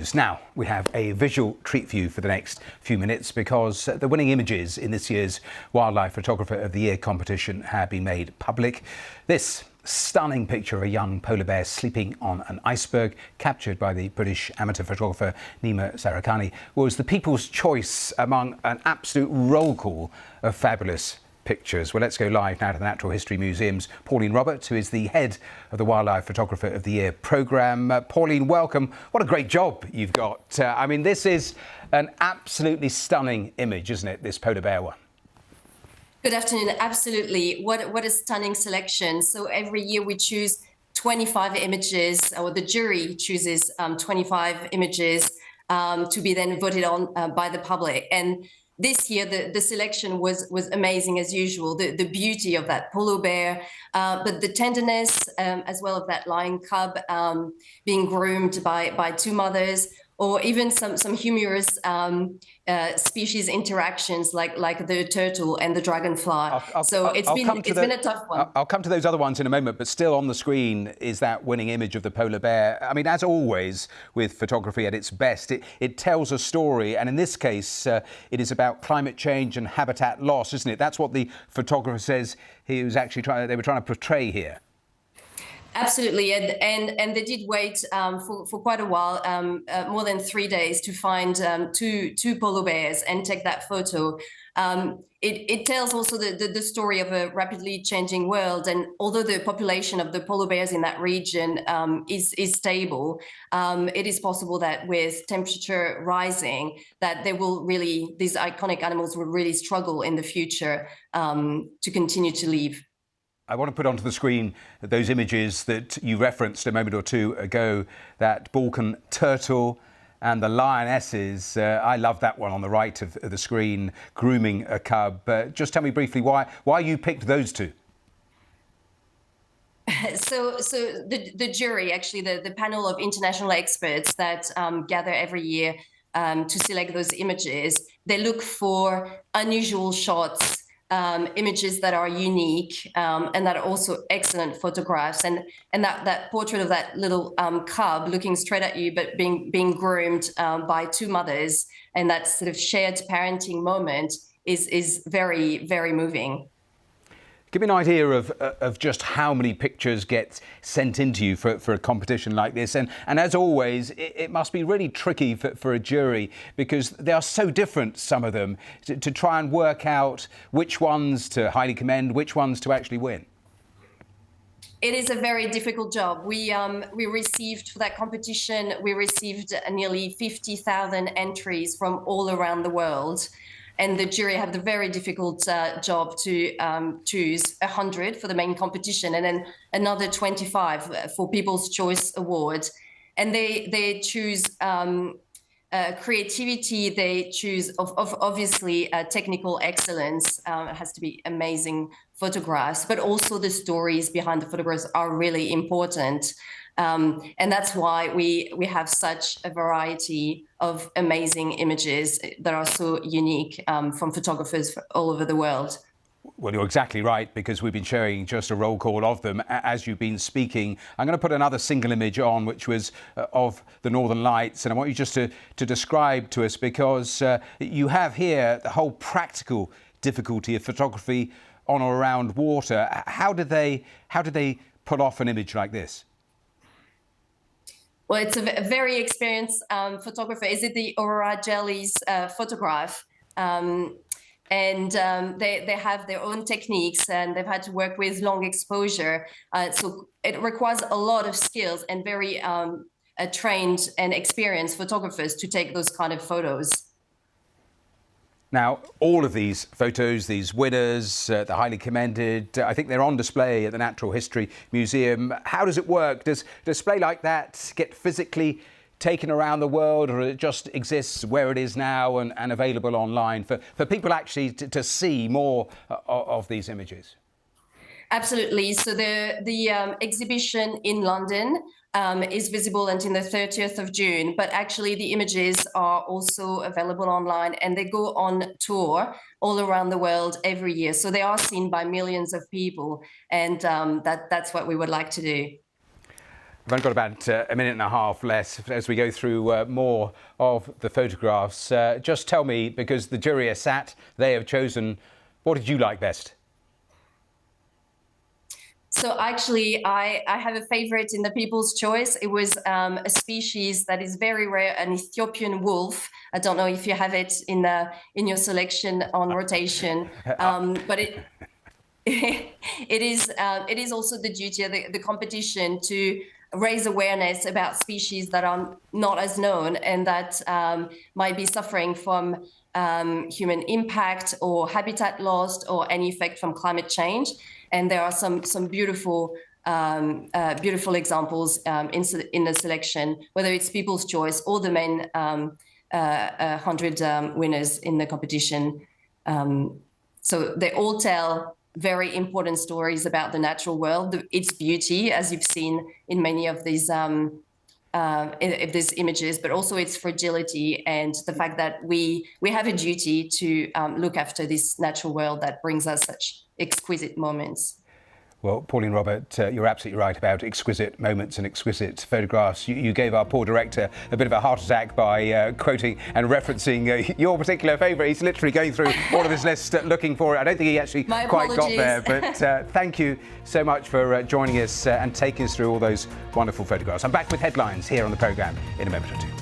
news. Now, we have a visual treat for you for the next few minutes because the winning images in this year's Wildlife Photographer of the Year competition have been made public. This stunning picture of a young polar bear sleeping on an iceberg, captured by the British amateur photographer Nima Sarikhani, was the people's choice among an absolute roll call of fabulous pictures. Well, let's go live now to the Natural History Museum's Pauline Roberts, who is the head of the Wildlife Photographer of the Year programme. Pauline, welcome. What a great job you've got. I mean, this is an absolutely stunning image, isn't it, this polar bear one? Good afternoon. Absolutely. What a stunning selection. So every year we choose 25 images, or the jury chooses 25 images to be then voted on by the public. And this year, the selection was amazing as usual. The beauty of that polar bear, but the tenderness as well of that lion cub being groomed by two mothers, or even some humorous species interactions like the turtle and the dragonfly. It's been a tough one. I'll come to those other ones in a moment, but still on the screen is that winning image of the polar bear. I mean, as always with photography at its best, it tells a story, and in this case, it is about climate change and habitat loss, isn't it? That's what the photographer says they were trying to portray here. Absolutely, and they did wait for quite a while, more than 3 days, to find two polar bears and take that photo. It tells also the story of a rapidly changing world, and although the population of the polar bears in that region is stable, it is possible that with temperature rising, that these iconic animals will really struggle in the future to continue to live. I want to put onto the screen those images that you referenced a moment or two ago, that Balkan turtle and the lionesses. I love that one on the right of the screen, grooming a cub. Just tell me briefly why you picked those two. So the jury, actually, the panel of international experts that gather every year to select those images, they look for unusual shots, images that are unique and that are also excellent photographs, and that portrait of that little cub looking straight at you but being groomed by two mothers, and that sort of shared parenting moment is very, very moving. Give me an idea of just how many pictures get sent into you for a competition like this. And as always, it must be really tricky for a jury, because they are so different, some of them, to try and work out which ones to highly commend, which ones to actually win. It is a very difficult job. We received, for that competition, nearly 50,000 entries from all around the world. And the jury had the very difficult job to choose 100 for the main competition, and then another 25 for People's Choice Award. And they choose creativity. They choose obviously technical excellence. It has to be amazing photographs, but also the stories behind the photographs are really important. And that's why we have such a variety of amazing images that are so unique from photographers all over the world. Well, you're exactly right, because we've been showing just a roll call of them as you've been speaking. I'm going to put another single image on, which was of the Northern Lights, and I want you just to describe to us, because you have here the whole practical difficulty of photography on or around water. How did they pull off an image like this? Well, it's a very experienced photographer. Is it the Aurora Jelly's photograph? And they have their own techniques, and they've had to work with long exposure. So it requires a lot of skills and very trained and experienced photographers to take those kind of photos. Now, all of these photos, these winners, the highly commended, I think they're on display at the Natural History Museum. How does it work? Does a display like that get physically taken around the world, or it just exists where it is now and available online for people actually to see more of these images? Absolutely. So the exhibition in London is visible until the 30th of June, but actually the images are also available online, and they go on tour all around the world every year. So they are seen by millions of people, and that's what we would like to do. We've only got about a minute and a half left as we go through more of the photographs. Just tell me, because the jury are sat, they have chosen, what did you like best? So actually, I have a favorite in the People's Choice. It was a species that is very rare, an Ethiopian wolf. I don't know if you have it in your selection on rotation, but it is also the duty of the competition to raise awareness about species that are not as known and that might be suffering from human impact or habitat loss or any effect from climate change. And there are some beautiful examples in the selection, whether it's People's Choice or the main 100 winners in the competition. So they all tell very important stories about the natural world, its beauty, as you've seen in many of these images, but also its fragility and the fact that we have a duty to look after this natural world that brings us such exquisite moments. Well, Pauline Robert, you're absolutely right about exquisite moments and exquisite photographs. You gave our poor director a bit of a heart attack by quoting and referencing your particular favourite. He's literally going through all of his list looking for it. I don't think he actually quite got there, but thank you so much for joining us and taking us through all those wonderful photographs. I'm back with headlines here on the programme in a moment or two.